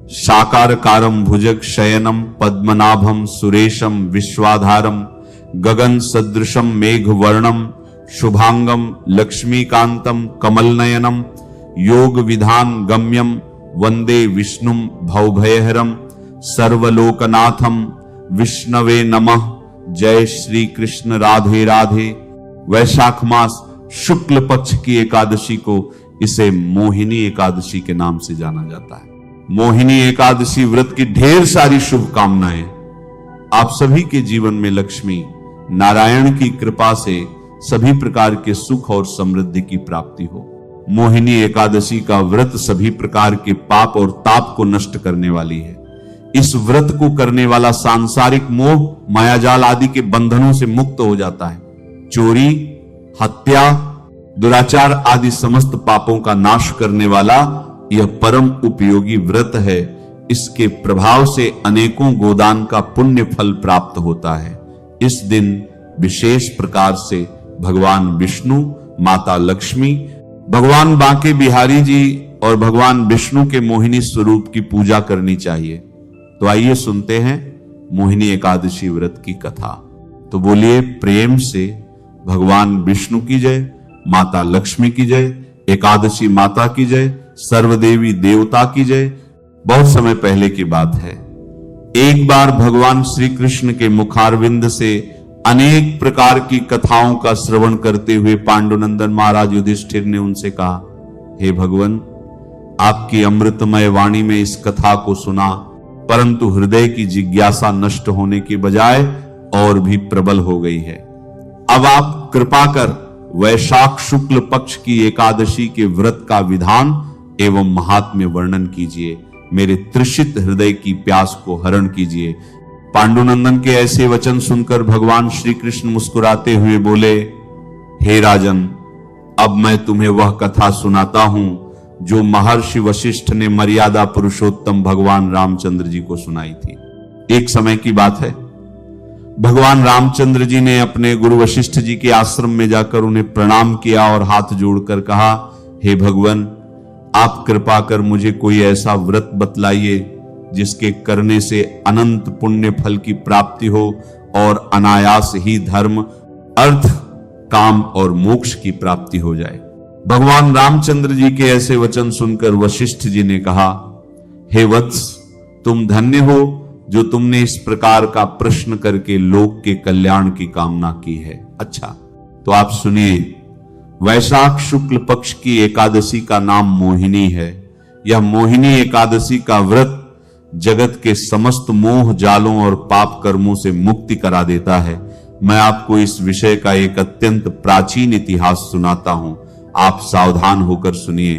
शाकारकारं भुजग शयनम पद्मनाभम सुरेशम विश्वाधारम गगन सदृशम मेघवर्णम शुभांगम लक्ष्मीकांतम कमलनयनम योग विधान गम्यम वंदे विष्णुम भवभयहरम सर्वलोकनाथम विष्णवे नमः। जय श्री कृष्ण। राधे राधे। वैशाख मास शुक्ल पक्ष की एकादशी को इसे मोहिनी एकादशी के नाम से जाना जाता है। मोहिनी एकादशी व्रत की ढेर सारी शुभकामनाएं। आप सभी के जीवन में लक्ष्मी नारायण की कृपा से सभी प्रकार के सुख और समृद्धि की प्राप्ति हो। मोहिनी एकादशी का व्रत सभी प्रकार के पाप और ताप को नष्ट करने वाली है। इस व्रत को करने वाला सांसारिक मोह मायाजाल आदि के बंधनों से मुक्त हो जाता है। चोरी, हत्या, दुराचार आदि समस्त पापों का नाश करने वाला यह परम उपयोगी व्रत है। इसके प्रभाव से अनेकों गोदान का पुण्य फल प्राप्त होता है। इस दिन विशेष प्रकार से भगवान विष्णु, माता लक्ष्मी, भगवान बांके बिहारी जी और भगवान विष्णु के मोहिनी स्वरूप की पूजा करनी चाहिए। तो आइए सुनते हैं मोहिनी एकादशी व्रत की कथा। तो बोलिए प्रेम से भगवान विष्णु की जय, माता लक्ष्मी की जय, एकादशी माता की जय, सर्वदेवी देवता की जय। बहुत समय पहले की बात है। एक बार भगवान श्री कृष्ण के मुखारविंद से अनेक प्रकार की कथाओं का श्रवण करते हुए पांडुनंदन महाराज युधिष्ठिर ने उनसे कहा, हे भगवान, आपकी अमृतमय वाणी में इस कथा को सुना, परंतु हृदय की जिज्ञासा नष्ट होने के बजाय और भी प्रबल हो गई है। अब आप कृपा कर वैशाख शुक्ल पक्ष की एकादशी के व्रत का विधान एवं महात्म्य वर्णन कीजिए। मेरे तृषित हृदय की प्यास को हरण कीजिए। पांडुनंदन के ऐसे वचन सुनकर भगवान श्री कृष्ण मुस्कुराते हुए बोले, हे राजन, अब मैं तुम्हें वह कथा सुनाता हूं जो महर्षि वशिष्ठ ने मर्यादा पुरुषोत्तम भगवान रामचंद्र जी को सुनाई थी। एक समय की बात है, भगवान रामचंद्र जी ने अपने गुरु वशिष्ठ जी के आश्रम में जाकर उन्हें प्रणाम किया और हाथ जोड़कर कहा, हे भगवान, आप कृपा कर मुझे कोई ऐसा व्रत बतलाइए जिसके करने से अनंत पुण्य फल की प्राप्ति हो और अनायास ही धर्म, अर्थ, काम और मोक्ष की प्राप्ति हो जाए। भगवान रामचंद्र जी के ऐसे वचन सुनकर वशिष्ठ जी ने कहा, हे वत्स, तुम धन्य हो जो तुमने इस प्रकार का प्रश्न करके लोक के कल्याण की कामना की है। अच्छा, तो आप सुनिए, वैशाख शुक्ल पक्ष की एकादशी का नाम मोहिनी है। यह मोहिनी एकादशी का व्रत जगत के समस्त मोह जालों और पाप कर्मों से मुक्ति करा देता है। मैं आपको इस विषय का एक अत्यंत प्राचीन इतिहास सुनाता हूं। आप सावधान होकर सुनिए।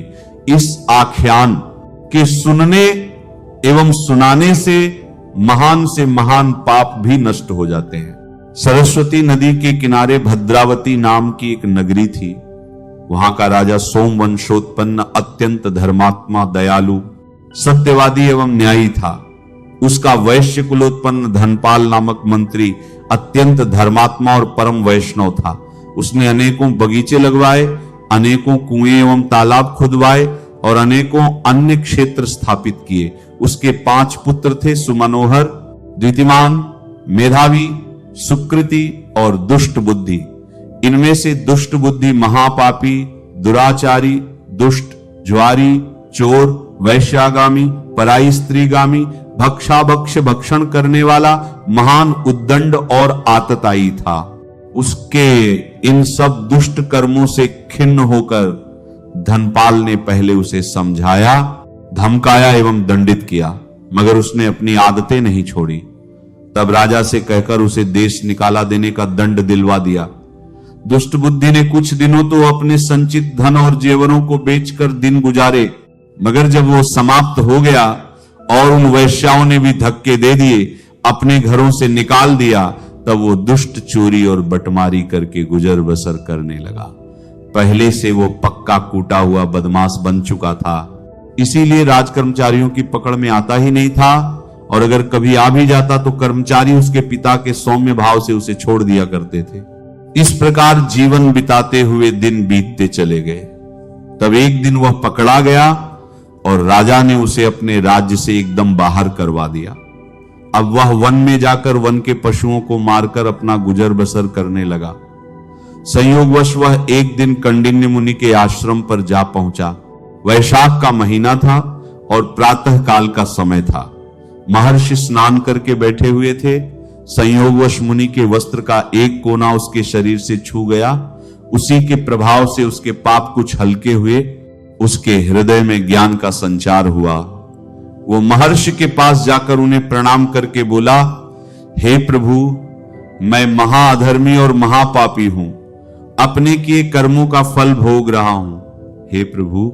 इस आख्यान के सुनने एवं सुनाने से महान पाप भी नष्ट हो जाते हैं। सरस्वती नदी के किनारे भद्रावती नाम की एक नगरी थी। वहां का राजा सोमवंशोत्पन्न अत्यंत धर्मात्मा, दयालु, सत्यवादी एवं न्यायी था। उसका वैश्य कुलोत्पन्न धनपाल नामक मंत्री अत्यंत धर्मात्मा और परम वैष्णव था। उसने अनेकों बगीचे लगवाए, अनेकों कुएं एवं तालाब खुदवाए और अनेकों अन्य क्षेत्र स्थापित किए। उसके 5 पुत्र थे, सुमनोहर, द्वितीमान, मेधावी, सुकृति और दुष्ट बुद्धि। इनमें से दुष्ट बुद्धि महापापी, दुराचारी, दुष्ट, ज्वारी, चोर, वैश्यागामी, पराई स्त्रीगामी, भक्षाभक्ष भक्षण करने वाला, महान उद्दंड और आतताई था। उसके इन सब दुष्ट कर्मों से खिन्न होकर धनपाल ने पहले उसे समझाया, धमकाया एवं दंडित किया, मगर उसने अपनी आदतें नहीं छोड़ी। तब राजा से कहकर उसे देश निकाला देने का दंड दिलवा दिया। दुष्ट बुद्धि ने कुछ दिनों तो अपने संचित धन और जेवरों को बेचकर दिन गुजारे, मगर जब वो समाप्त हो गया और उन वैश्याओं ने भी धक्के दे दिए, अपने घरों से निकाल दिया, तब वो दुष्ट चोरी और बटमारी करके गुजर बसर करने लगा। पहले से वो पक्का कूटा हुआ बदमाश बन चुका था, इसीलिए राजकर्मचारियों की पकड़ में आता ही नहीं था, और अगर कभी आ भी जाता तो कर्मचारी उसके पिता के सौम्य भाव से उसे छोड़ दिया करते थे। इस प्रकार जीवन बिताते हुए दिन बीतते चले गए। तब एक दिन वह पकड़ा गया और राजा ने उसे अपने राज्य से एकदम बाहर करवा दिया। अब वह वन में जाकर वन के पशुओं को मारकर अपना गुजर बसर करने लगा। संयोगवश वह एक दिन कौंडिन्य मुनि के आश्रम पर जा पहुंचा। वैशाख का महीना था और प्रातः काल का समय था। महर्षि स्नान करके बैठे हुए थे। संयोगवश मुनि के वस्त्र का एक कोना उसके शरीर से छू गया। उसी के प्रभाव से उसके पाप कुछ हल्के हुए। उसके हृदय में ज्ञान का संचार हुआ। वो महर्षि के पास जाकर उन्हें प्रणाम करके बोला, हे प्रभु, मैं महाअधर्मी और महापापी हूं। अपने किए कर्मों का फल भोग रहा हूं। हे प्रभु,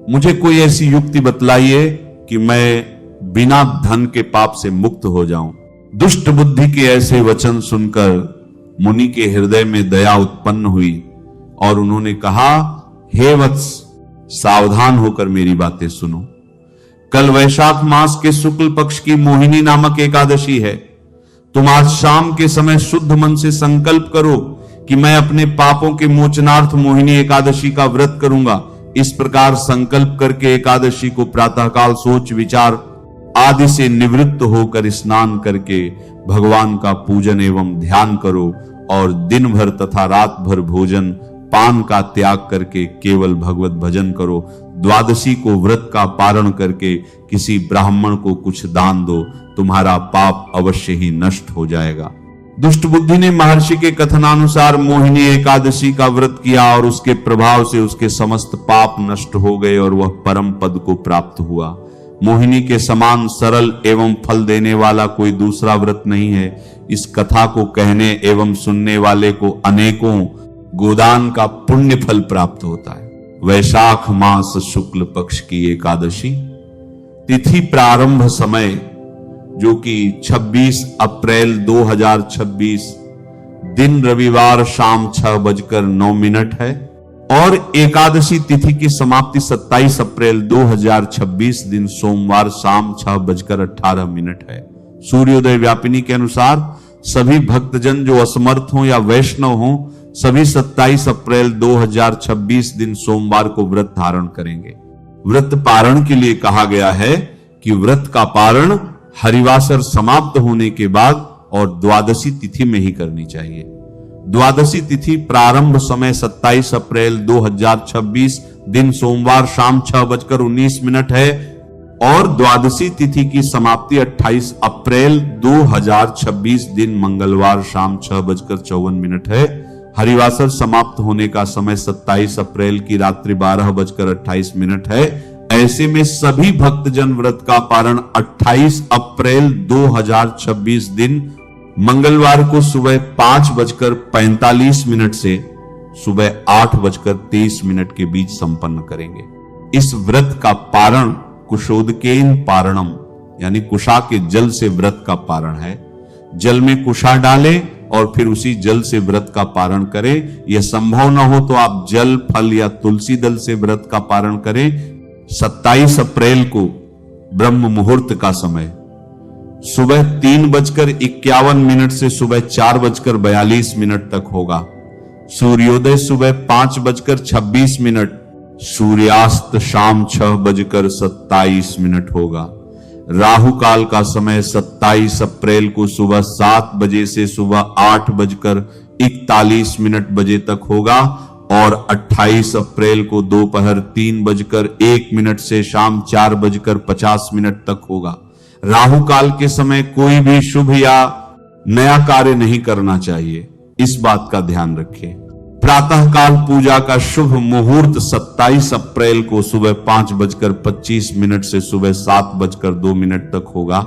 मुझे कोई ऐसी युक्ति बतलाइए कि मैं बिना धन के पाप से मुक्त हो जाऊं। दुष्ट बुद्धि के ऐसे वचन सुनकर मुनि के हृदय में दया उत्पन्न हुई और उन्होंने कहा, हे वत्स, सावधान होकर मेरी बातें सुनो। कल वैशाख मास के शुक्ल पक्ष की मोहिनी नामक एकादशी है। तुम आज शाम के समय शुद्ध मन से संकल्प करो कि मैं अपने पापों के मोचनार्थ मोहिनी एकादशी का व्रत करूंगा। इस प्रकार संकल्प करके एकादशी को प्रातःकाल सोच विचार आदि से निवृत्त होकर स्नान करके भगवान का पूजन एवं ध्यान करो और दिन भर तथा रात भर भोजन पान का त्याग करके केवल भगवत भजन करो। द्वादशी को व्रत का पारण करके किसी ब्राह्मण को कुछ दान दो, तुम्हारा पाप अवश्य ही नष्ट हो जाएगा। दुष्ट बुद्धि ने महर्षि के कथनानुसार मोहिनी एकादशी का व्रत किया और उसके प्रभाव से उसके समस्त पाप नष्ट हो गए और वह परम पद को प्राप्त हुआ। मोहिनी के समान सरल एवं फल देने वाला कोई दूसरा व्रत नहीं है। इस कथा को कहने एवं सुनने वाले को अनेकों गोदान का पुण्य फल प्राप्त होता है। वैशाख मास शुक्ल पक्ष की एकादशी तिथि प्रारंभ समय जो कि 26 अप्रैल 2026 दिन रविवार शाम 6:09 है और एकादशी तिथि की समाप्ति 27 अप्रैल 2026 दिन सोमवार शाम 6:18 है। सूर्योदय व्यापिनी के अनुसार सभी भक्तजन जो असमर्थ हों या वैष्णव हों सभी 27 अप्रैल 2026 दिन सोमवार को व्रत धारण करेंगे। व्रत पारण के लिए कहा गया है कि व्रत का पारण हरिवासर समाप्त होने के बाद और द्वादशी तिथि में ही करनी चाहिए। द्वादशी तिथि प्रारंभ समय 27 अप्रैल 2026 दिन सोमवार शाम 6:19 है और द्वादशी तिथि की समाप्ति 28 अप्रैल 2026 दिन मंगलवार शाम 6:54 है। हरिवासर समाप्त होने का समय 27 अप्रैल की रात्रि 12:28 है। ऐसे में सभी भक्तजन व्रत का पारण 28 अप्रैल 2026 दिन मंगलवार को सुबह 5:45 से सुबह 8:23 के बीच संपन्न करेंगे। इस व्रत का पारण कुशोदकेन पारणम यानी कुशा के जल से व्रत का पारण है। जल में कुशा डालें और फिर उसी जल से व्रत का पारण करें। यह संभव न हो तो आप जल फल या तुलसी दल से व्रत का पारण करें। 27 अप्रैल को ब्रह्म मुहूर्त का समय सुबह 3:51 से सुबह 4:42 तक होगा। सूर्योदय सुबह 5:26, सूर्यास्त शाम 6:27 होगा। राहु काल का समय 27 अप्रैल को सुबह 7 बजे से सुबह 8:41 बजे तक होगा और 28 अप्रैल को दोपहर 3:01 से शाम 4:50 तक होगा। राहु काल के समय कोई भी शुभ या नया कार्य नहीं करना चाहिए, इस बात का ध्यान रखें। प्रातःकाल पूजा का शुभ मुहूर्त 27 अप्रैल को सुबह 5:25 से सुबह 7:02 तक होगा।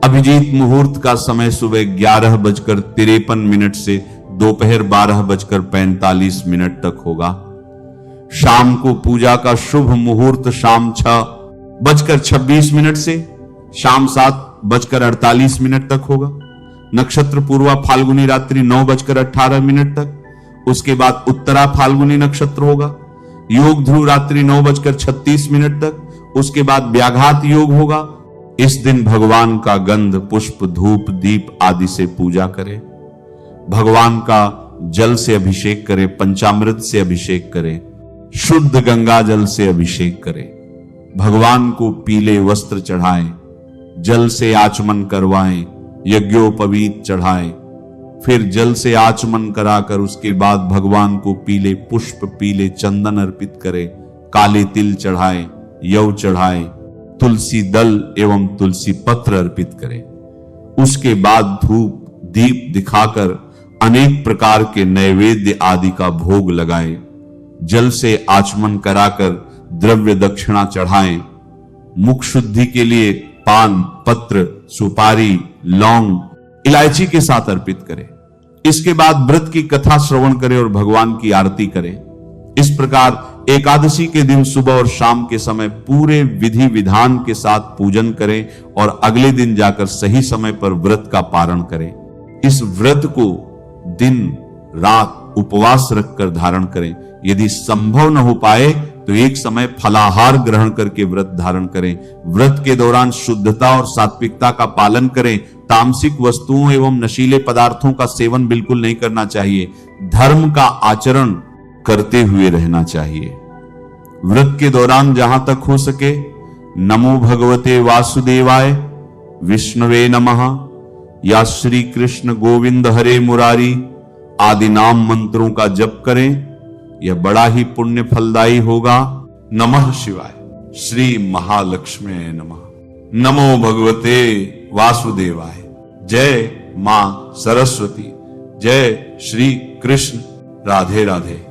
अभिजीत मुहूर्त का समय सुबह 11:53 से दोपहर 12:45 तक होगा। शाम को पूजा का शुभ मुहूर्त शाम 6:26 से शाम 7:48 तक होगा। नक्षत्र पूर्वा फाल्गुनी रात्रि 9:18 तक, उसके बाद उत्तरा फाल्गुनी नक्षत्र होगा। योग ध्रुव रात्रि 9:36 तक, उसके बाद व्याघात योग होगा। इस दिन भगवान का गंध पुष्प धूप दीप आदि से पूजा करें। भगवान का जल से अभिषेक करें, पंचामृत से अभिषेक करें, शुद्ध गंगा जल से अभिषेक करें। भगवान को पीले वस्त्र चढ़ाएं, जल से आचमन करवाएं, यज्ञोपवीत चढ़ाएं, फिर जल से आचमन कराकर उसके बाद भगवान को पीले पुष्प, पीले चंदन अर्पित करें, काले तिल चढ़ाएं, यव चढ़ाएं, तुलसी दल एवं तुलसी पत्र अर्पित करें। उसके बाद धूप दीप दिखाकर अनेक प्रकार के नैवेद्य आदि का भोग लगाएं, जल से आचमन कराकर द्रव्य दक्षिणा चढ़ाएं, मुख शुद्धि के लिए पान, पत्र, सुपारी, लौंग, इलायची के साथ अर्पित करें। इसके बाद व्रत की कथा श्रवण करें और भगवान की आरती करें। इस प्रकार एकादशी के दिन सुबह और शाम के समय पूरे विधि विधान के साथ पूजन करें और अगले दिन जाकर सही समय पर व्रत का पारण करें। इस व्रत को दिन रात उपवास रखकर धारण करें। यदि संभव न हो पाए तो एक समय फलाहार ग्रहण करके व्रत धारण करें। व्रत के दौरान शुद्धता और सात्विकता का पालन करें। तामसिक वस्तुओं एवं नशीले पदार्थों का सेवन बिल्कुल नहीं करना चाहिए। धर्म का आचरण करते हुए रहना चाहिए। व्रत के दौरान जहां तक हो सके नमो भगवते वासुदेवाय, विष्णवे नमः या श्री कृष्ण गोविंद हरे मुरारी आदि नाम मंत्रों का जप करें। यह बड़ा ही पुण्य फलदायी होगा। नमः शिवाय। श्री महालक्ष्मी नमः। नमो भगवते वासुदेवाय। जय मां सरस्वती। जय श्री कृष्ण। राधे राधे।